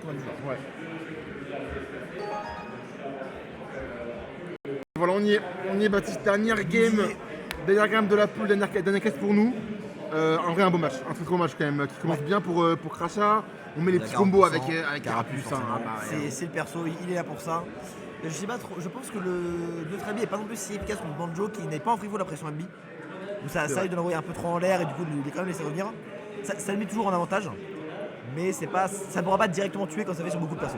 qu'on a vu. Ouais. Voilà, on y est Baptiste, dernière game de la poule, dernière caisse pour nous. En vrai un beau match, un très gros match quand même, qui commence bien pour Crachat. On met les petits combos avec Carapuce. C'est le perso, il est là pour ça. Je sais pas trop, je pense que notre ami est pas non plus si efficace contre Banjo qui n'est pas en free fall la pression MB. Donc ça arrive de l'envoyer un peu trop en l'air et du coup il est quand même laissé revenir. Ça le met toujours en avantage, mais c'est pas, ça ne pourra pas directement tuer comme ça fait sur beaucoup de persos.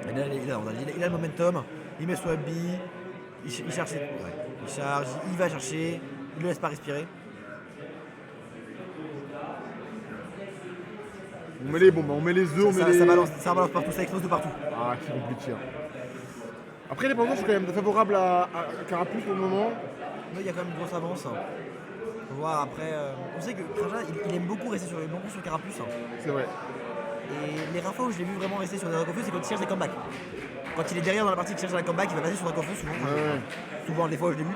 Et là, il a le momentum, il met son MB, il cherche, il charge, il va chercher, il le laisse pas respirer. On met les bombes, on met les œufs, ça balance partout, ça explose de partout. Ah, c'est compliqué. Après, les pendances sont quand même favorables à Carapuce pour le moment. Mais il y a quand même une grosse avance. Faut voir après. On sait que Crachat, il aime beaucoup rester sur Carapuce. C'est vrai. Et les rares fois où je l'ai vu vraiment rester sur des Dracofeu, c'est quand il cherche des comebacks. Quand il est derrière dans la partie qui cherche un comeback, il va passer sur Dracofeu souvent. Souvent, des fois où je l'ai vu.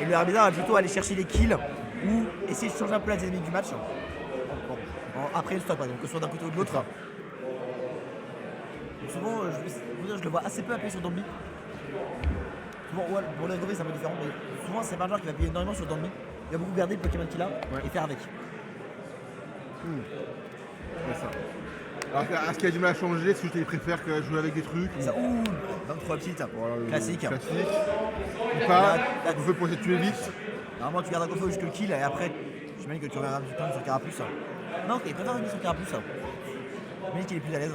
Et le Herbizarre va plutôt aller chercher les kills ou essayer de changer un peu la dynamique du match. Après une stop, donc que ce soit d'un côté ou de l'autre. Souvent, je le vois assez peu appuyer sur Dombi. Souvent, pour le Dracofeu, c'est un peu différent, mais souvent, c'est pas un joueur qui va appuyer énormément sur Dombi. Il va beaucoup garder le Pokémon qu'il a et faire avec. C'est ça. Alors, est-ce qu'il y a du mal à changer? Est-ce que tu préfères jouer avec des trucs? Ça, 23 petites, voilà, classique. Ou pas, on veut pour essayer de tuer vite. Normalement, tu gardes un Dracofeu jusqu'au kill et après, j'imagine que tu reviendras du temps sur Carapuce. Non, il préfère revenir sur Carapuce. J'imagine qu'il est plus à l'aise.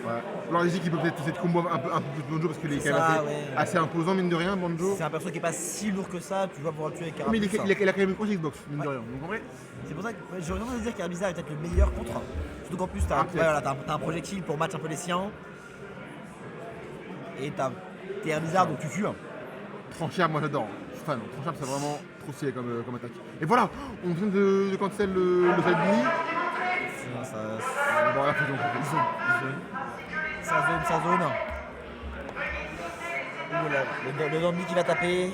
Ouais. Alors, il dit qu'il peut peut-être essayer de combo un peu plus Banjo parce qu'il est quand même assez imposant, mine de rien, Banjo. C'est un perso qui est pas si lourd que ça, tu vas pouvoir le tuer avec Carapuce. Mais il a quand même une grosse Xbox, mine de rien. Donc en vrai. C'est pour ça que j'aurais tendance à dire qu'Herbizarre est peut-être le meilleur contre. Surtout qu'en plus, t'as un projectile pour match un peu les siens. Et t'es Herbizarre donc tu tues. Tranchard, moi j'adore. Je suis fan. Tranchard, c'est vraiment trop stylé comme attaque. Et voilà, on vient de cancel le side B. Bon, là, sa zone. Le Dombi qui va taper.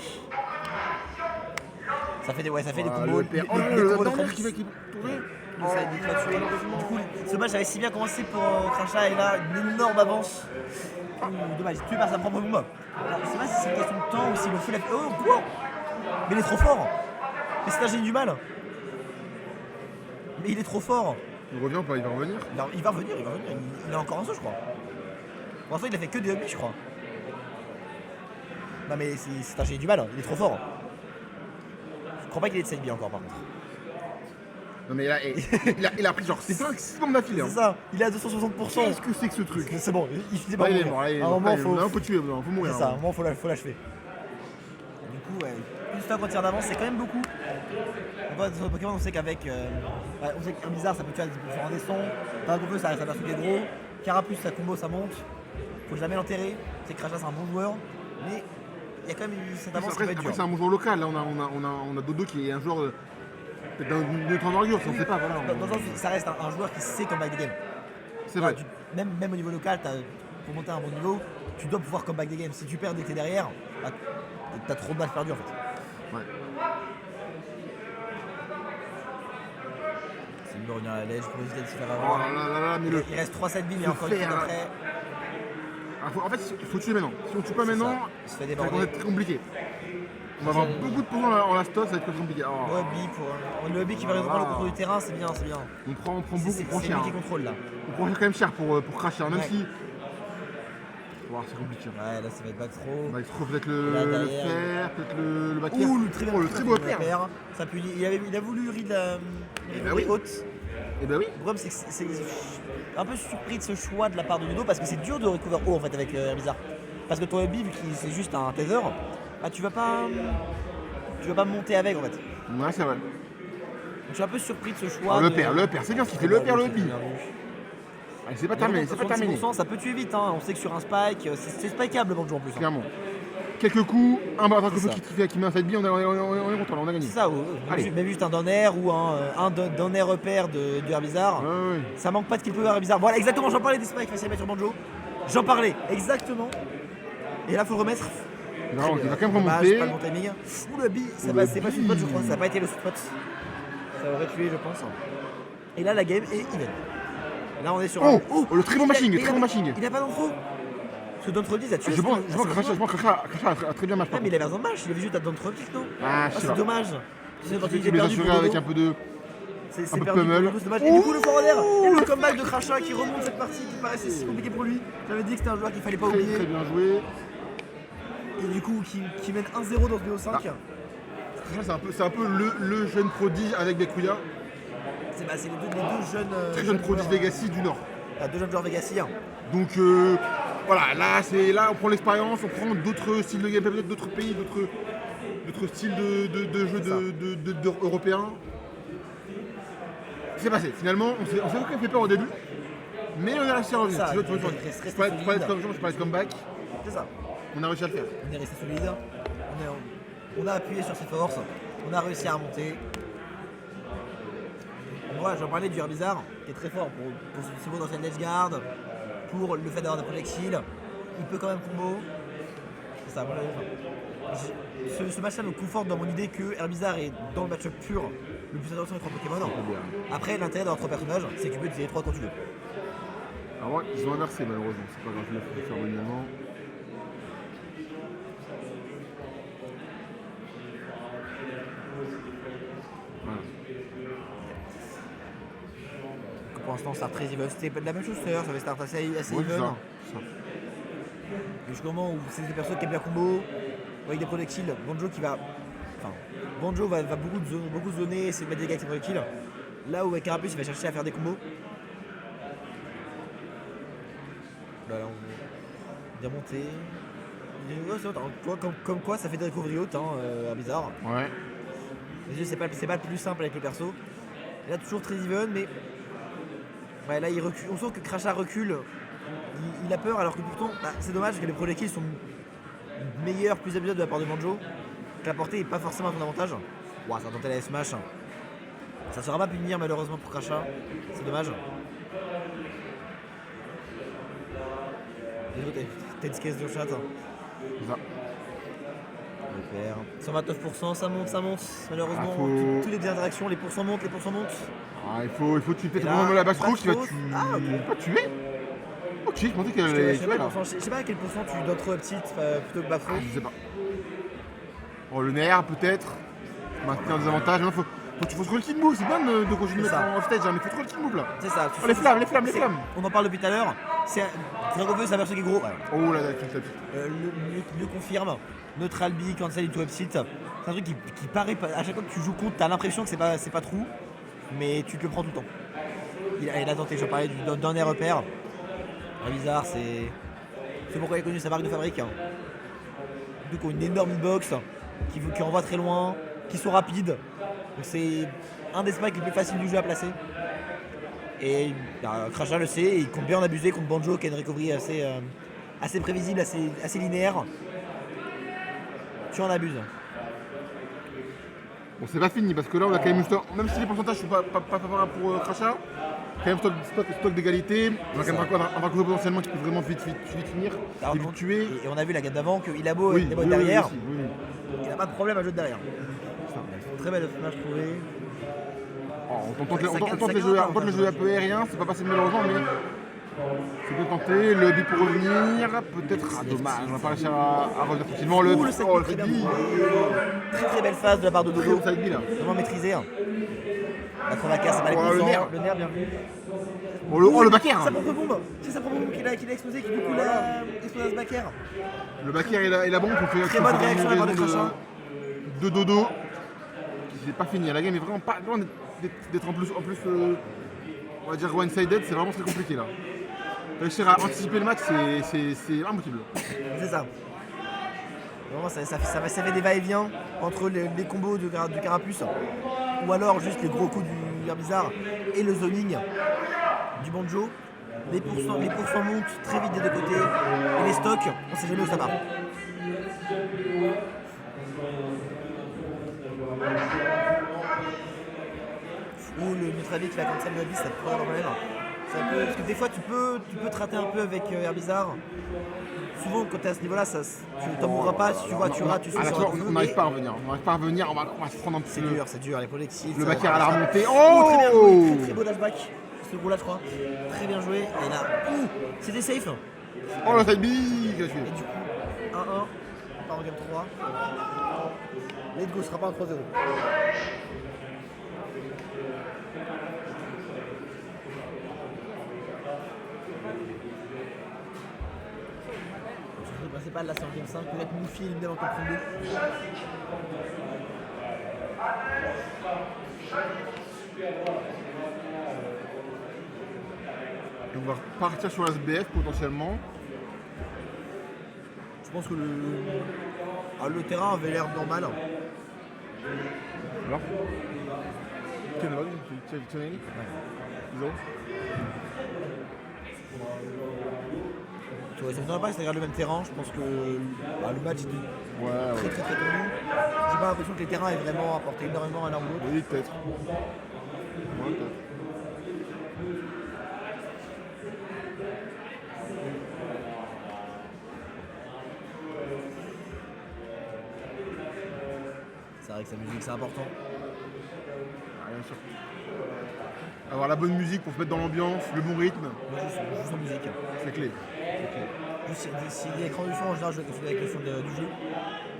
Ça fait des combos. Le Dombi qui va tourner. Du coup, ce match avait si bien commencé pour Crachat et là, une énorme avance. Dommage, tué par sa propre bombe. Alors, je sais pas si c'est une question de temps ou s'il le fait la. Oh, quoi. Mais il est trop fort. Mais c'est un génie du mal. Mais il est trop fort. Il revient ou pas? Il va revenir? Il va revenir. Il a encore un saut, je crois. Pour l'instant, il a fait que des hobbies, je crois. Non, mais c'est un génie du mal. Il est trop fort. Je crois pas qu'il ait de side B encore, par contre. Non mais là, il a pris genre 6 bombes d'affilée. C'est ça, il est à 260%. Qu'est-ce que c'est que ce truc? C'est bon, il finit par mourir. À un moment, faut tuer, faut mourir. C'est ça, à un moment, faut l'achever. Du coup, une fois qu'on tire d'avance, c'est quand même beaucoup. Sur le Pokémon, on sait qu'avec. On sait qu'un bizarre, ça peut tuer à 10% en descend. Dracofeu, ça reste un perso qui est gros. Carapuce, ça combo, ça monte. Faut jamais l'enterrer. C'est que Crachat, c'est un bon joueur. Mais il y a quand même cette avance qui peut être dure. C'est un bon joueur local. Là, on a Dodo qui est un joueur. Peut-être d'une autre envergure, on ne sait pas. Voilà, ça reste un joueur qui sait comeback des games. C'est vrai. Même au niveau local, pour monter à un bon niveau, tu dois pouvoir comeback des games. Si tu perds dès que t'es derrière, t'as trop de balles perdues en fait. Ouais. C'est mieux de revenir à la ledge pour éviter de se faire avoir. Il reste 3 7 billes et encore une fois après. En fait, il faut tuer maintenant. Si on ne tue pas maintenant, ça va être très compliqué. On va avoir beaucoup de points en last toss, ça va être compliqué. Le hobby qui va reprendre le contrôle du terrain, c'est bien. On prend beaucoup, on prend cher. C'est lui qui contrôle là. On prend quand même cher pour Crachat, même si. C'est compliqué. Ouais, là ça va être back throw. Back throw, peut-être le fer, peut-être le back air. Ouh, le très beau fer. Il a voulu read la haute. Et bah oui. Le problème, c'est que c'est un peu surpris de ce choix de la part de Ludo parce que c'est dur de recover haut en fait avec Herbizarre. Parce que ton hobby, vu que c'est juste un tether, tu vas pas monter avec en fait. Ouais, c'est vrai. Donc, je suis un peu surpris de ce choix. Le père, c'est bien ce qu'il fait, le père, le hobby. C'est pas terminé, ça peut tuer vite, hein. On sait que sur un spike, c'est spikeable le Banjo en plus. Clairement. Quelques coups, un Dracofeu qui met un side B, on est content, on a gagné. C'est ça, même juste un down air ou un down air repère du Herbizarre. Ça manque pas de qu'il peut avoir Herbizarre. Voilà, exactement, j'en parlais des spikes facile à mettre sur Banjo. J'en parlais, exactement. Et là, faut le remettre. Non, il va quand même remonter. Pas le bon timing. Ouh, le B, c'est pas sous spot, je crois. Ça n'a pas été le spot. Ça aurait tué, je pense. Et là, la game est even. Là on est sur Oh, le très bon mashing, il a- très bon mashing. Il a pas d'intro. Parce que d'intro a tué. Je pense que Crachat a très bien match. Ouais, mais il avait un match, il avait juste à d'intro non. Ah, je sais C'est pas. dommage. C'est quand il Tu était les perdu assurer pour avec Dodo. un peu de. C'est peu de perdu pummel. pour Dodo, c'est dommage. Et du coup le fort en l'air, et le comeback de Crachat qui remonte cette partie qui paraissait si compliquée pour lui. J'avais dit que c'était un joueur qu'il fallait pas Très oublier. très bien joué. Et du coup qui mène 1-0 dans ce BO5. Crachat, c'est un peu le jeune prodige avec Bekouya. C'est les deux jeunes. Très jeune prodige joueurs, Legacy du Nord. deux jeunes joueurs Vegassi. Donc voilà, là on prend l'expérience, on prend d'autres styles de gameplay, peut-être d'autres pays, d'autres styles de jeu européens. C'est passé, finalement, on s'est quand même fait peur au début, mais on a réussi à revenir. Ça, Tu vois, resté je parlais de comeback, C'est ça. on a réussi à le faire. On est resté solide. On a appuyé sur ses forces. On a réussi à remonter. Moi, j'en parlais du Herbizarre, qui est très fort pour ce mot d'ancienne edge guard, pour le fait d'avoir des projectiles. Il peut quand même combo. C'est ça, voilà. Ce match-là me conforte dans mon idée que Herbizarre est dans le match-up pur le plus intéressant des 3 Pokémon. Après, l'intérêt d'avoir 3 personnages, c'est que tu peux utiliser les 3 quand tu veux. Alors moi, ils ont inversé malheureusement, c'est pas grave, je vais le faire manuellement. Voilà. Pour l'instant, start très even. C'était pas de la même chose, ça avait start assez Ouais, even. c'est ça. Jusqu'au moment où c'est des personnes qui aiment bien combo, avec des projectiles, Banjo qui va. Enfin, Banjo va beaucoup zoner et se mettre des gars avec ses projectiles. Là où avec Carapuce il va chercher à faire des combos. Là on vient monter. Ouais, c'est autre, comme quoi ça fait des recovery hautes, bizarre. Ouais. Les yeux c'est pas le plus simple avec le perso. Et là toujours très even mais. Ouais là il recule. On sent que Crachat recule. Il a peur alors que pourtant c'est dommage que les projectiles sont meilleurs, plus amusants de la part de Banjo. Que la portée n'est pas forcément à ton avantage. Ouah, ça a tenté la S-Smash. Ça ne sera pas punir malheureusement pour Crachat. C'est dommage. T'as une caisse de chat. C'est ça. 129%, ça monte. Malheureusement, toutes les interactions, les pourcents montent. Ah, il faut tuer peut-être Et là, vraiment la basse roue qui va Basse Roue. pas tuer. Oh, tu sais, je pensais qu'elle Je allait sais tuer là. pas à quel pourcent tu donnes trop petite plutôt que Bafro. Je sais pas. Oh, le nerf peut-être. Maintenir des avantages. Il faut trop le kill move, c'est bien de continuer C'est ça. en stage, mais il faut trop le kill move là. C'est ça. Oh, les flammes. On en parle depuis tout à l'heure. Dragoveux, c'est un perso qui est gros. Oh là là, tu Le confirme. Neutral B, cancel into upset. C'est un truc qui paraît. À chaque fois que tu joues contre, t'as l'impression que c'est pas true, mais tu te le prends tout le temps. Il a tenté, je parlais du dernier repère. Bizarre, c'est pourquoi il est connu sa marque de fabrique. Donc une énorme hitbox qui envoie très loin, qui sont rapides. Donc c'est un des spikes les plus faciles du jeu à placer. Et Crachat le sait, et il compte bien en abuser contre Banjo qui a une recovery assez prévisible, assez linéaire. Tu en abuses. Bon, c'est pas fini parce que là on a quand même même si les pourcentages sont pas favorables pour Crachat, quand même stock d'égalité. On a quand même un Dragoveux potentiellement qui peut vraiment vite finir, et vite tuer. Et on a vu la gamme d'avant qu'il a beau Oui, être derrière, oui. il n'a pas de problème à jouer derrière. Très belle match trouvé. On tente les jeux un peu aériens, c'est pas passé malheureusement, mais c'est bien tenté. Le B pour revenir, peut-être. Dommage, on va pas réussir à revenir facilement. Le très bien B. Très belle phase de la part de Dodo. Ça là. Vraiment maîtrisé. La Chromacare, c'est pas les le nerf. Le nerf, bien vu. Oh le backer. Sa propre bombe. C'est sa propre bombe qu'il a explosé, qui du coup l'a explosé à ce backer. Le backer et la bombe qu'on fait. Très bonne réaction de la part de Crachat. De Dodo. C'est pas fini. La game est vraiment pas loin d'être en plus on va dire one-sided, c'est vraiment très compliqué là. Réussir à anticiper le match, c'est impossible. C'est ça. Vraiment, ça fait des va-et-vient entre les combos de Carapuce ou alors juste les gros coups du Herbizarre et le zoning du Banjo. Les pourcents montent très vite des deux côtés et les stocks, on sait jamais où ça part. Ou le Nutravic qui va cancel le abyss, ça te pourrait avoir problème. Parce que des fois tu peux te rater un peu avec Herbizarre. Souvent quand tu es à ce niveau là, tu t'en mourras pas, si tu vois tu rates, tu sais. On n'arrive pas à revenir, on va se prendre un petit peu. C'est dur, les projectiles. Le backer à la remontée. Oh très beau dashback ce gros là je crois. Très bien joué. Et là, c'était safe. Oh le side B qui a tué. Et du coup, 1-1, on part en game 3. Let's go, ce sera pas un 3-0. Le principal là c'est en game 5, peut-être Moufi éliminé en top 32. Et on va partir sur SBF potentiellement. Je pense que le terrain avait l'air normal. Alors Cameron, Channel Ils ont Tu vois, ça ne m'étonne pas que ça regarde le même terrain. Je pense que le match était ouais. très tendu. J'ai pas l'impression que les terrains aient vraiment apporté énormément à l'un ou l'autre. Oui, peut-être. Ouais, peut-être. C'est vrai que sa musique c'est important. Ah, bien sûr. Avoir la bonne musique pour se mettre dans l'ambiance, le bon rythme, Moi juste en musique. c'est clé. Juste si l'écran du son en général je vais avec le son du jeu.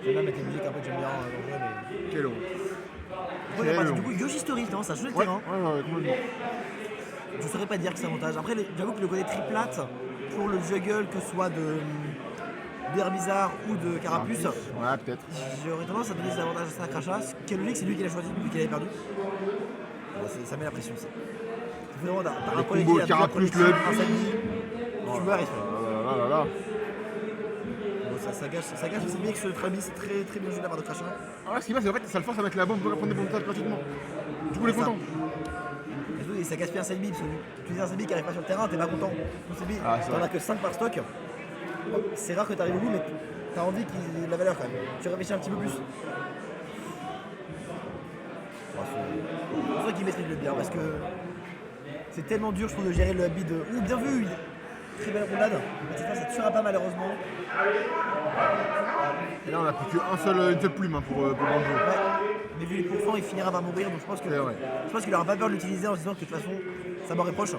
J'aime bien mettre la musique un peu que j'aime bien dans le jeu mais. Quel honte. Du coup, Yoshi Story, non, ça joue le terrain. Ouais, complètement. Je saurais pas dire que c'est un avantage. Après, j'avoue que le côté triplate pour le juggle, que ce soit de Herbizarre ou de Carapuce, Ouais, peut-être. j'aurais tendance à donner des avantages à Crachat. Ce qui est logique, c'est lui qui l'a choisi, vu qu'il avait perdu. Ça met la pression, ça. Vraiment, t'as un combos Carapuce, le tu vois, risque. Là. Ça gâche aussi bien que ce Travis, c'est très bien joué de la part de Crachat. Ah, ce qui passe, c'est en fait, ça le force à mettre la bombe pour prendre des bombes gratuitement. Du coup, il est content. Et ça gaspille un side B, parce que tu dis un side B qui arrive pas sur le terrain, t'es pas content. T'en as que 5 par stock. C'est rare que t'arrives au bout, mais t'as envie qu'il ait de la valeur quand même. Tu réfléchis un petit peu plus. C'est pour ça qu'il maîtrise le bien, parce que c'est tellement dur, je trouve, de gérer le habit de. Ouh, bien vu! Très belle roulade. Ça ne tuera pas malheureusement. Et là, on a plus qu'une seule plume pour Banjo. Ouais. Mais vu les pourcents, il finira par mourir, donc je pense qu'il n'aura pas peur de l'utiliser en se disant que de toute façon, ça m'en reproche.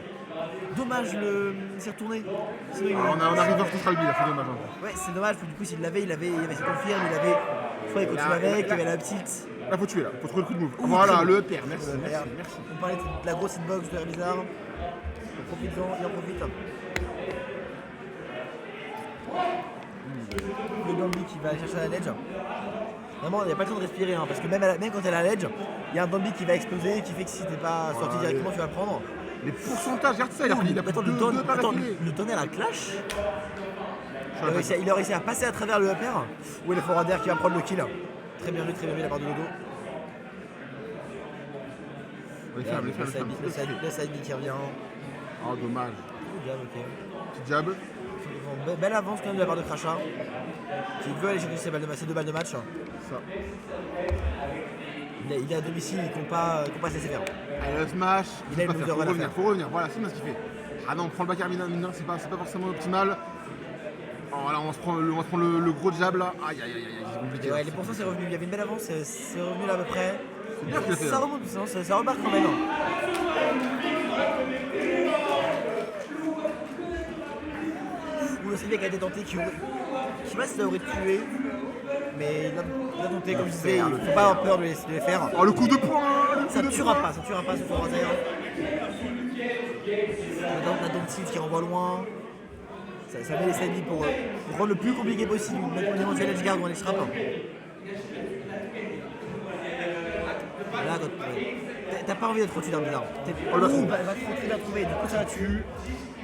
Dommage, il s'est retourné. Sinon, on arrive vers Central B, là, c'est dommage. Hein. Ouais, c'est dommage, du coup, s'il l'avait, il avait ses confirmes, je crois qu'il continue avec, il y avait la petite. Là, faut tuer, là, faut trouver le coup de move. Voilà, le EPR, merci. On parlait de la grosse hitbox de Herbizarre. Il en profite. Le Bambi qui va aller chercher la ledge. Vraiment, il n'y a pas le temps de respirer, hein, parce que même quand elle a la ledge, il y a un Bambi qui va exploser, qui fait que si t'es pas sorti directement, tu vas le prendre. Les pourcentages, regarde ça, il a pris le tonner à la clash. Il a réussi à passer à travers le upper, où est le forwarder qui va prendre le kill. Très bien vu de la part de Lodo. Le side B qui revient. Oh, dommage. Ok. Petit jab. Belle avance quand même de la part de Crachat, qui veut aller chercher ses 2 balles de match. Ça. Il est à domicile, il ne compte pas se laisser faire. Allez, le smash, il a une faut revenir, voilà, c'est bien ce qu'il fait. Ah non, on prend le back mineur, c'est pas forcément optimal. Oh là, on se prend le gros jab là. Aïe, c'est compliqué. Ouais, les pourcents c'est revenu, il y avait une belle avance, c'est revenu là à peu près. C'est bien ce qu'il a fait. Ça remonte, ça remarque quand même. Ou le CB qui a été tenté, je sais pas si ça aurait tué, mais il a tenté, comme je disais, il ne faut pas avoir peur de les faire. Oh, le coup de poing. Ça ne tuera pas ce forwarder. La Dontif qui renvoie loin. Ça met les side pour rendre le plus compliqué possible, mettre une éventuelle edge guard ou un edge trap. Là, t'as pas envie d'être au-dessus d'un bizarre. On l'a trouvé. Va trop très bien trouver, du coup ça la tue.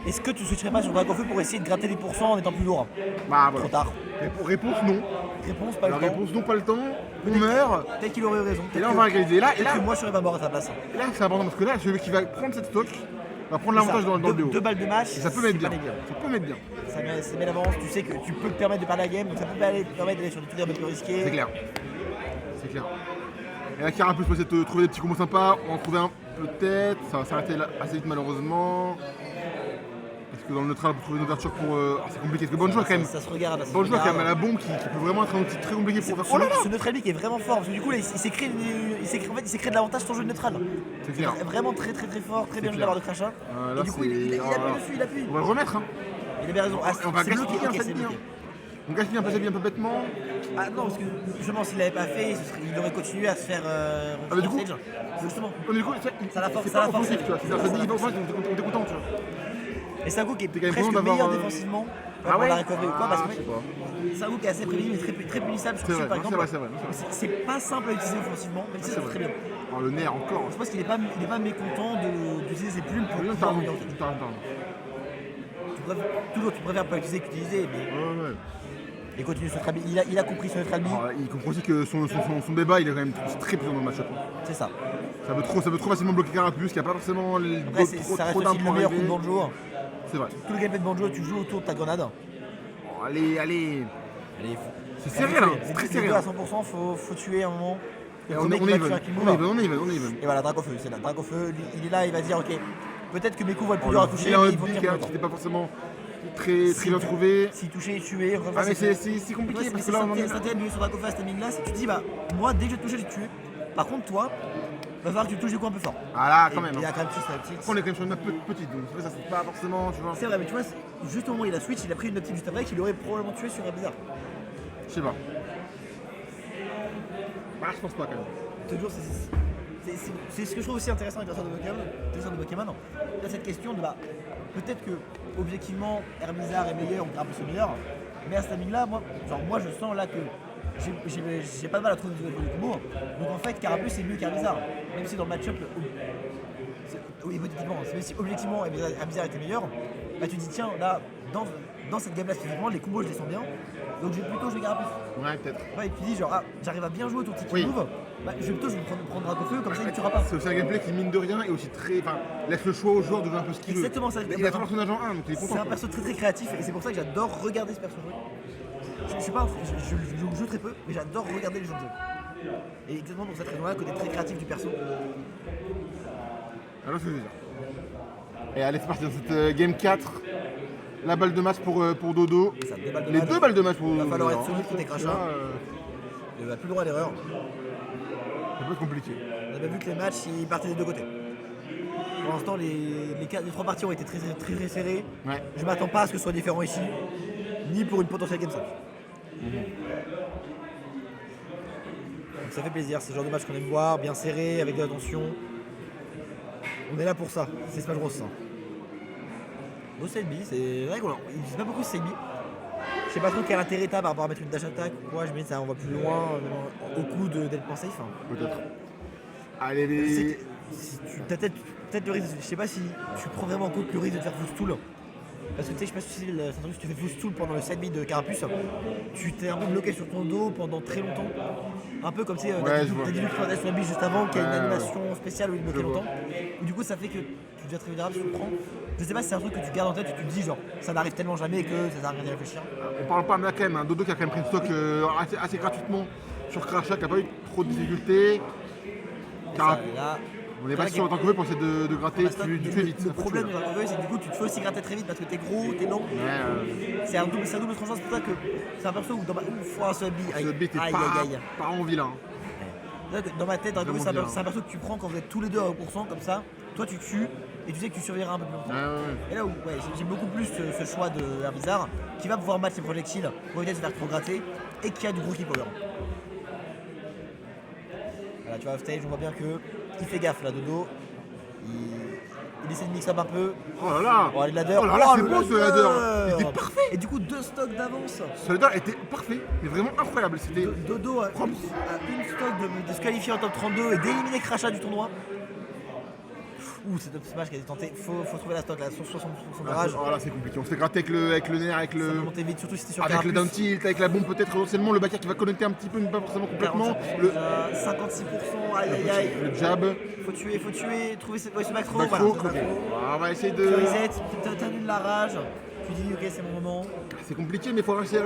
Est-ce que tu switcherais pas sur Dragon Feu pour essayer de gratter des pourcents en étant plus lourd? Bah voilà. Trop tard. Réponse non. Réponse pas le temps. Réponse non, pas le temps. On meurt. Peut-être qu'il aurait eu raison. Et là on va égaliser. Peut-être que moi je serais pas mort à sa place. Et là c'est important parce que là celui qui va prendre cette stock va prendre l'avantage dans le BO. 2 balles de match. Ça peut mettre bien. Ça peut mettre bien. Ça met l'avance, tu sais que tu peux te permettre de perdre la game, donc ça peut te permettre d'aller sur des trucs un peu plus risqués. C'est clair. Et là Carapuce peut essayer de trouver des petits combos sympas, on va en trouver un peut-être, ça va s'arrêter assez vite malheureusement. Parce que dans le neutral, pour trouver une ouverture pour. C'est compliqué. Parce que Banjo a quand même. Ça se regarde. Là, ça se Banjo a quand regarde. même la bombe qui peut vraiment être un outil très compliqué pour faire. Oh là là Ce neutral qui est vraiment fort parce que du coup là, il s'est créé de l'avantage sur le jeu de neutral. C'est clair. Vraiment très fort, très bien joué de clair. la part de Crachat. Là, Et du coup c'est- il oh appuie là là. dessus, il appuie. On va le remettre, hein. Il avait raison. Ah, On va c'est bloqué, gaspiller un ok, c'est set bien. bloqué. On gaspille un peu bêtement. Ah non, parce que justement s'il l'avait pas fait, il aurait continué à se faire mais du coup- stage. Justement. Mais du coup, Ça l'a forcé, c'est ça pas l'a forcé. offensif, tu vois. C'est-à-dire, ça dit, on est content, tu vois. Et c'est un coup qui est quand même presque bon d'avoir, meilleur défensivement pour la recovery ou quoi parce que je sais pas. c'est un coup qui est assez prévisible et très punissable sur C'est Chute vrai, par non, exemple. c'est vrai. C'est pas simple à utiliser offensivement, mais c'est très bien. Alors, le nerf encore. Je pense qu'il est pas mécontent d'utiliser ses plumes pour Oui, pouvoir t'as revenir en raison, fait. t'as raison. Toujours tu préfères pas utiliser qu'utiliser, mais Ouais. il continue ce trade. Il a compris ce trade. Il comprend aussi que son débat, il est quand même très puissant dans le match-up. C'est ça. Ça peut trop facilement bloquer Carapuce, qu'il n'y a pas forcément Après, ça reste aussi le meilleur coup de Banjo. C'est vrai. Tout le gameplay de Banjo, tu joues autour de ta grenade. Oh, allez. Allez, C'est serré là, c'est très serré. À Là. 100%, faut tuer à un moment. Le On premier est qui va even, tuer un kill on move. est even. Et voilà, Dracofeu, c'est là. Dracofeu, lui, il est là, il va se dire ok, peut-être que mes coups vont être plus Oh, durs à le toucher, vilain mais ils vont upbeat, tenir plus qui longtemps. n'était pas forcément très bien trouvé. Si toucher, tuer, Ah mais c'est compliqué parce que là on en est ça t'aide de jouer sur Dracofeu à ce timing là, c'est que tu te dis bah moi dès que je vais te toucher, je vais te tuer. Par contre toi, va falloir que tu touches des coups un peu forts. Ah là Et quand même. il a hein. quand même touché sa petite. Après, on est quand même sur une map petite, donc ça c'est pas forcément, tu vois. C'est vrai, mais tu vois, juste au moment où il a switch, il a pris une optique juste après qui l'aurait probablement tué sur un bizarre. Je sais pas. Ah je pense pas quand même. Toujours, c'est ce que je trouve aussi intéressant avec l'adversaire de Pokémon. Il y a cette question de bah, peut-être que objectivement Herbizarre est meilleur, on un peu meilleur, mais à ce timing là, moi je sens là que j'ai pas de mal à trouver des combos. Donc en fait Carapuce est mieux qu'Herbizarre. Même si dans le match-up, hypothétiquement, même si objectivement Herbizarre était meilleur, bah tu te dis tiens là, dans cette game là spécifiquement, les combos je les sens bien. Donc je vais plutôt jouer Carapuce. Ouais peut-être. Ouais, et tu dis genre ah, j'arrive à bien jouer ton petit Oui. move, bah, je vais plutôt prendre Dracofeu comme ça il ne tuera pas. C'est aussi un gameplay qui mine de rien et aussi très. Enfin, laisse le choix au joueur de jouer un peu ce qu'il veut. Exactement ça. Il a son personnage en 1, donc il est C'est content. un perso très créatif et c'est pour ça que j'adore regarder ce perso jouer. Je suis pas je joue très peu, mais j'adore regarder les gens jouer. Et exactement pour cette raison-là, côté très créatif du perso. Alors ce que je veux dire. Et allez c'est parti dans cette game 4. La balle de match pour Dodo. Ça, deux balles de Les match. deux balles de match pour Il Dodo. va falloir être Alors, solide côté Crachat. là, Il va plus le droit à l'erreur. ça peut être compliqué. On a bien vu que les matchs ils partaient des deux côtés. Pour l'instant les trois parties ont été très serrées. Ouais. Je m'attends pas à ce que ce soit différent ici, ni pour une potentielle game 5. Donc ça fait plaisir, c'est le genre de match qu'on aime voir, bien serré, avec de l'attention. On est là pour ça, c'est Smash Bros. Ça. Beau Selby, c'est vrai qu'on il dit pas beaucoup Selby. Je sais pas trop quel intérêt t'as par rapport à mettre une dash attack ou quoi, je me dis ça on va plus loin au coup d'être pensé. Enfin, Peut-être. Allez les. t'as peut-être le risque, je sais pas si tu prends vraiment en compte le risque de te faire full stool. Parce que tu sais, je sais pas si si tu fais full stool pendant le side B de Carapuce, tu t'es un peu bloqué sur ton dos pendant très longtemps. Un peu comme si t'as dit le Cradle sur la biche juste avant, qui a une animation spéciale où il bloquait longtemps. Et du coup, ça fait que tu deviens très vulnérable, tu le prends. Je sais pas si c'est un truc que tu gardes en tête et tu te dis, genre, ça n'arrive tellement jamais que ça sert à rien d'y réfléchir. On parle pas, mais là quand même, un Dodo qui a quand même pris une stock assez gratuitement sur Crachat, qui a pas eu trop de difficultés. Ça, là, On est pas sûr en tant que pour essayer de gratter du fait vite. Le problème de Dracofeu, c'est que du coup, tu te fais aussi gratter très vite parce que t'es gros, t'es long. C'est un double tranchant, c'est pour ça que c'est un perso où dans ma fois un seul B. Ce bête est Aïe. pas en vilain. Dans ma tête, Dracofeu, Vraiment c'est un perso que tu prends quand vous êtes tous les deux à 1% comme ça. Toi, tu tues et tu sais que tu survivras un peu plus longtemps. Et là où j'ai beaucoup plus ce choix de Herbizarre qui va pouvoir match ses projectiles pour éviter de se faire trop gratter et qui a du gros kill power. Voilà, tu vois, offstage, on voit bien que il fait gaffe là, Dodo. Il essaie de mix up un peu. Oh là là. Oh, les ladder. Oh là là, c'est le beau ce ladder. ladder. Il était parfait. Et du coup, 2 stocks d'avance. Ce ladder était parfait, mais vraiment incroyable. C'était. Dodo a une stock de se qualifier en top 32 et d'éliminer Crachat du tournoi. Ouh, c'est top smash qui a été tenté. Faut trouver la stock là, sur 60% de rage. Oh là, c'est compliqué. On se fait gratter avec le nerf, avec Ça le. peut monter vite, surtout si t'es sur Avec le Carapuce. down tilt, avec la bombe peut-être potentiellement, le backer qui va connecter un petit peu, mais pas forcément complètement. 56%, aïe. Le jab. Faut tuer, trouver ce back throw. Back Voilà, throw, ce back ok. throw. On va essayer de. Tu reset, t'annules la rage. Tu dis ok, c'est mon moment. C'est compliqué, mais il faut rester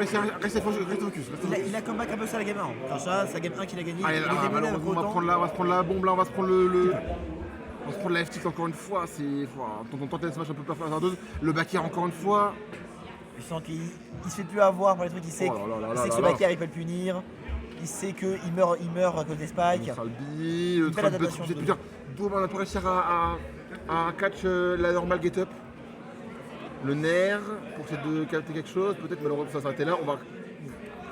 focus. Il a comeback un peu ça la game 1. Crachat, c'est la game 1 qu'il a gagné. Allez, Il là, est gagné malheureusement, on va autant. prendre la bombe là, on va se prendre le. On se prend de la FTX encore une fois, c'est. On tente ce match un peu hasardeuse. Le backer encore une fois. Je sens qu'il se fait plus avoir pour les trucs, il sait, que ce backer il peut le punir. Il sait qu'il meurt à cause des spikes. Salbi, le Trump peut se dire. On a pas réussi à catch la normale get-up. Le nerf, pour essayer de capter quelque chose, peut-être malheureusement ça s'arrêter là. On va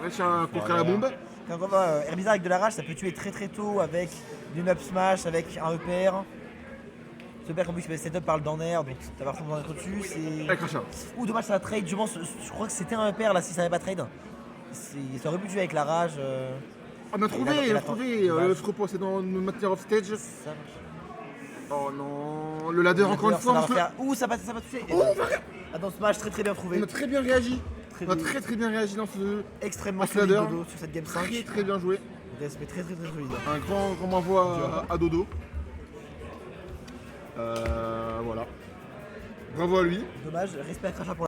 réussir à contrer la bombe. Quand on voit Herbizarre avec de la rage, ça peut tuer très très tôt avec une up smash, avec un EPR. Ce EPR en plus il peut setup par le down air, donc t'as pas forcément d'être au-dessus. Avec Crachat. Ouh dommage ça va trade, je crois que c'était un EPR là si ça n'avait pas trade. Ça aurait pu tuer avec la rage. On a trouvé, le repos c'est dans le maintenir off stage. Ça marche. Oh non, le ladder encore une fois. Ouh ça va toucher. Dans ce match très bien trouvé. On a très bien réagi. On a très bien réagi dans ce extrêmement solide Dodo sur cette game 5. Très bien joué. Respect très solide. Un grand envoi à Dodo. Voilà. Bravo à lui. Dommage, respect à Crachat pour